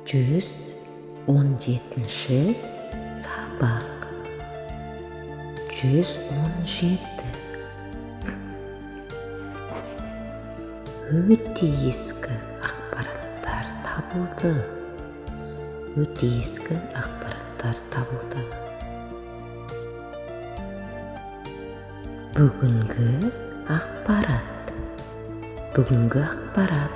117 сабақ. 117. Өте ескі ақпараттар табылды. Өте ескі ақпараттар табылды. Бүгінгі ақпарат. Бүгінгі ақпарат.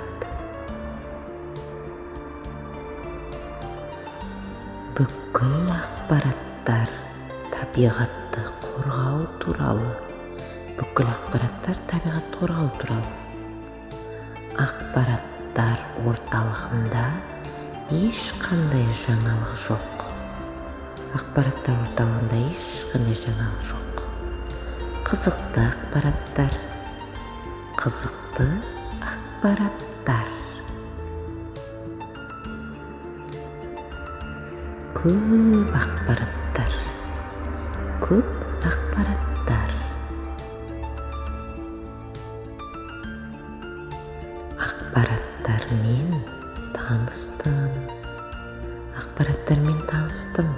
Бүкіл ақпараттар табиғатты қорғау туралы. Бүкіл ақпараттар табиғатты қорғау туралы. Ақпараттар орталығында ешқандай жаңалық жоқ. Ақпараттар орталығында ешқандай жаңалық жоқ. Қызықты ақпараттар. Қызықты ақпараттар. Көп ақпараттар. Көп ақпараттар. Ақпараттармен таныстым. Ақпараттармен таныстым.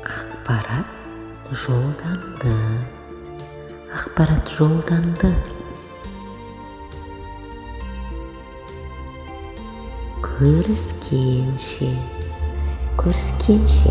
Ақпарат жолданды. Ақпарат жолданды. Көріскенше. Көріскенше.